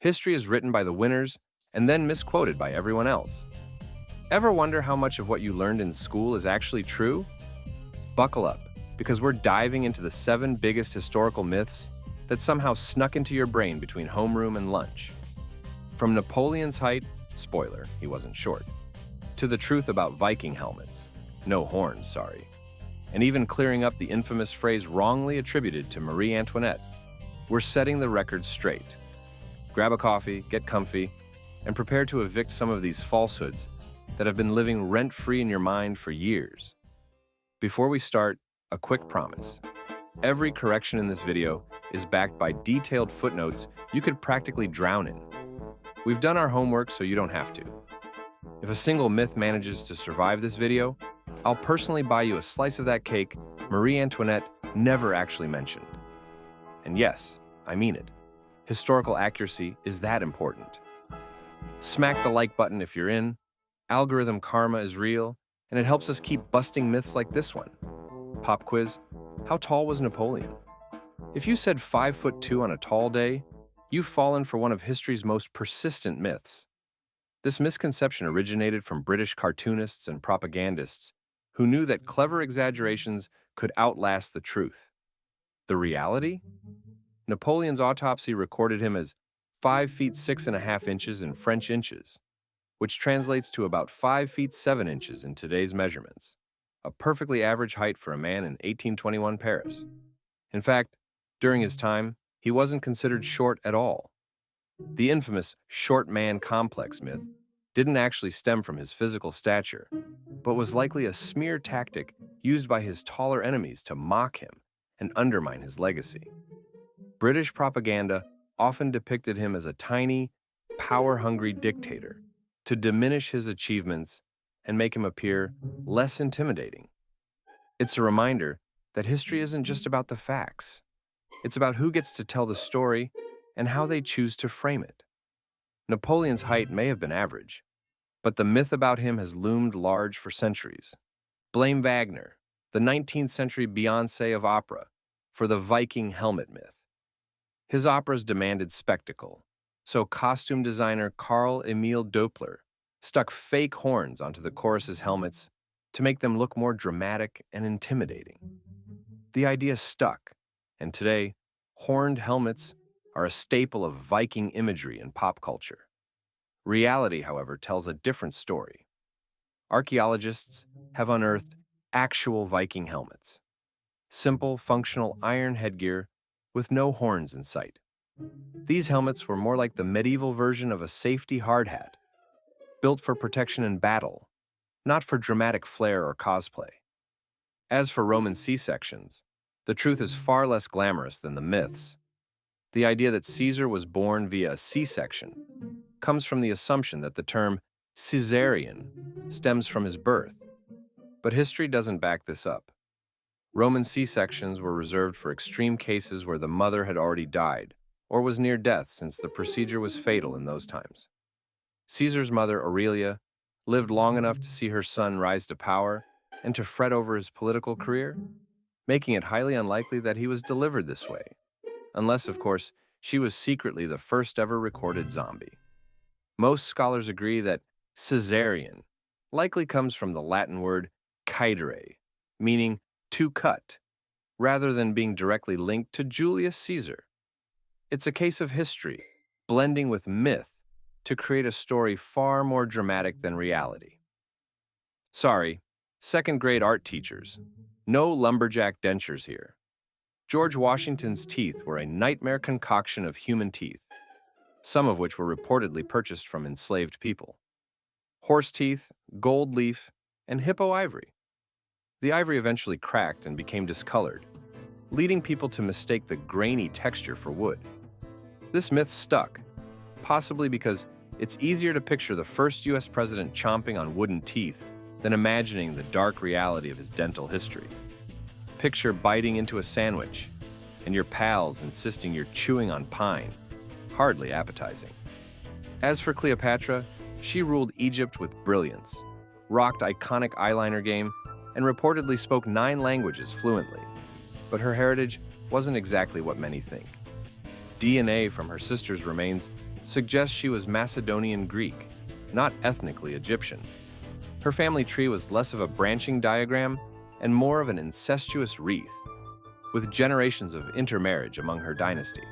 History is written by the winners and then misquoted by everyone else. Ever wonder how much of what you learned in school is actually true? Buckle up, because we're diving into the 7 biggest historical myths that somehow snuck into your brain between homeroom and lunch. From Napoleon's height, spoiler, he wasn't short, to the truth about Viking helmets, no horns, sorry, and even clearing up the infamous phrase wrongly attributed to Marie Antoinette, we're setting the record straight. Grab a coffee, get comfy, and prepare to evict some of these falsehoods that have been living rent-free in your mind for years. Before we start, a quick promise. Every correction in this video is backed by detailed footnotes you could practically drown in. We've done our homework so you don't have to. If a single myth manages to survive this video, I'll personally buy you a slice of that cake Marie Antoinette never actually mentioned. And yes, I mean it. Historical accuracy is that important. Smack the like button if you're in. Algorithm karma is real, and it helps us keep busting myths like this one. Pop quiz: how tall was Napoleon? If you said 5'2" on a tall day, you've fallen for one of history's most persistent myths. This misconception originated from British cartoonists and propagandists who knew that clever exaggerations could outlast the truth. The reality? Napoleon's autopsy recorded him as 5 feet 6.5 inches in French inches, which translates to about 5 feet 7 inches in today's measurements, a perfectly average height for a man in 1821 Paris. In fact, during his time, he wasn't considered short at all. The infamous short man complex myth didn't actually stem from his physical stature, but was likely a smear tactic used by his taller enemies to mock him and undermine his legacy. British propaganda often depicted him as a tiny, power-hungry dictator to diminish his achievements and make him appear less intimidating. It's a reminder that history isn't just about the facts. It's about who gets to tell the story and how they choose to frame it. Napoleon's height may have been average, but the myth about him has loomed large for centuries. Blame Wagner, the 19th century Beyoncé of opera, for the Viking helmet myth. His operas demanded spectacle, so costume designer Carl Emil Doppler stuck fake horns onto the chorus's helmets to make them look more dramatic and intimidating. The idea stuck, and today, horned helmets are a staple of Viking imagery in pop culture. Reality, however, tells a different story. Archaeologists have unearthed actual Viking helmets. Simple, functional iron headgear with no horns in sight. These helmets were more like the medieval version of a safety hard hat, built for protection in battle, not for dramatic flair or cosplay. As for Roman C-sections, the truth is far less glamorous than the myths. The idea that Caesar was born via a C-section comes from the assumption that the term Caesarean stems from his birth. But history doesn't back this up. Roman C-sections were reserved for extreme cases where the mother had already died or was near death, since the procedure was fatal in those times. Caesar's mother, Aurelia, lived long enough to see her son rise to power and to fret over his political career, making it highly unlikely that he was delivered this way, unless, of course, she was secretly the first ever recorded zombie. Most scholars agree that Caesarean likely comes from the Latin word caedere, meaning to cut, rather than being directly linked to Julius Caesar. It's a case of history blending with myth to create a story far more dramatic than reality. Sorry, second-grade art teachers. No lumberjack dentures here. George Washington's teeth were a nightmare concoction of human teeth, some of which were reportedly purchased from enslaved people. Horse teeth, gold leaf, and hippo ivory. The ivory eventually cracked and became discolored, leading people to mistake the grainy texture for wood. This myth stuck, possibly because it's easier to picture the first US president chomping on wooden teeth than imagining the dark reality of his dental history. Picture biting into a sandwich and your pals insisting you're chewing on pine. Hardly appetizing. As for Cleopatra, she ruled Egypt with brilliance, rocked iconic eyeliner game, and reportedly spoke 9 languages fluently. But her heritage wasn't exactly what many think. DNA from her sister's remains suggests she was Macedonian Greek, not ethnically Egyptian. Her family tree was less of a branching diagram and more of an incestuous wreath, with generations of intermarriage among her dynasty.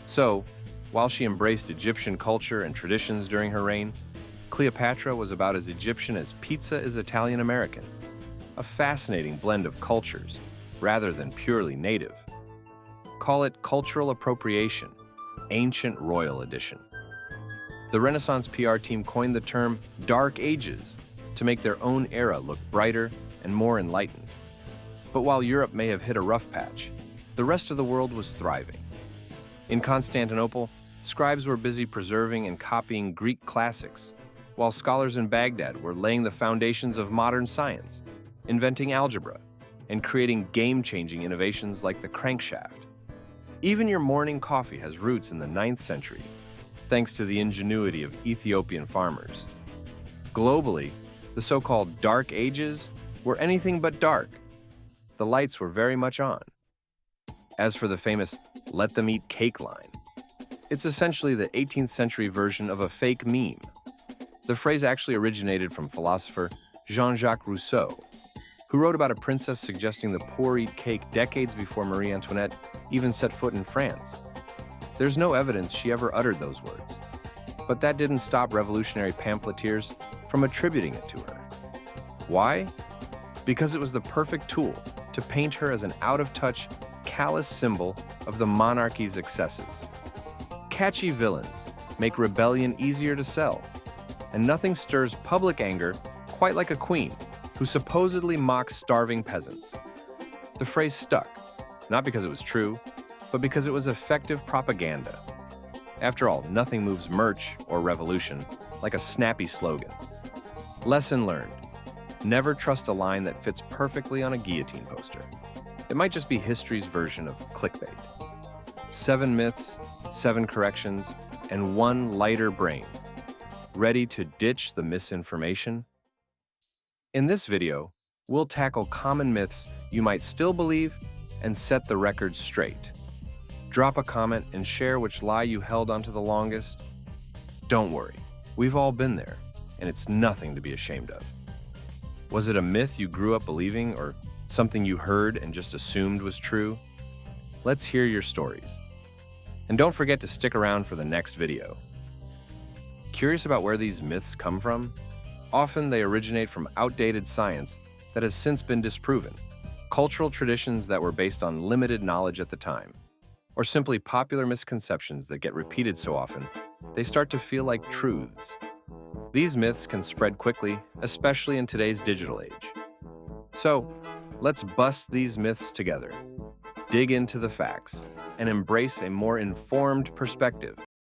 So, while she embraced Egyptian culture and traditions during her reign, Cleopatra was about as Egyptian as pizza is Italian-American, a fascinating blend of cultures rather than purely native. Call it cultural appropriation, ancient royal edition. The Renaissance PR team coined the term Dark Ages to make their own era look brighter and more enlightened. But while Europe may have hit a rough patch, the rest of the world was thriving. In Constantinople, scribes were busy preserving and copying Greek classics, while scholars in Baghdad were laying the foundations of modern science, inventing algebra, and creating game-changing innovations like the crankshaft. Even your morning coffee has roots in the 9th century, thanks to the ingenuity of Ethiopian farmers. Globally, the so-called Dark Ages were anything but dark. The lights were very much on. As for the famous "let them eat cake" line, it's essentially the 18th century version of a fake meme. The phrase actually originated from philosopher Jean-Jacques Rousseau, who wrote about a princess suggesting the poor eat cake decades before Marie Antoinette even set foot in France. There's no evidence she ever uttered those words, but that didn't stop revolutionary pamphleteers from attributing it to her. Why? Because it was the perfect tool to paint her as an out-of-touch, callous symbol of the monarchy's excesses. Catchy villains make rebellion easier to sell, and nothing stirs public anger quite like a queen who supposedly mocks starving peasants. The phrase stuck, not because it was true, but because it was effective propaganda. After all, nothing moves merch or revolution like a snappy slogan. Lesson learned: never trust a line that fits perfectly on a guillotine poster. It might just be history's version of clickbait. 7 myths, 7 corrections, and 1 lighter brain. Ready to ditch the misinformation? In this video, we'll tackle common myths you might still believe and set the record straight. Drop a comment and share which lie you held onto the longest. Don't worry, we've all been there, and it's nothing to be ashamed of. Was it a myth you grew up believing, or something you heard and just assumed was true? Let's hear your stories. And don't forget to stick around for the next video. Curious about where these myths come from? Often they originate from outdated science that has since been disproven, cultural traditions that were based on limited knowledge at the time, or simply popular misconceptions that get repeated so often they start to feel like truths. These myths can spread quickly, especially in today's digital age. So, let's bust these myths together, dig into the facts, and embrace a more informed perspective.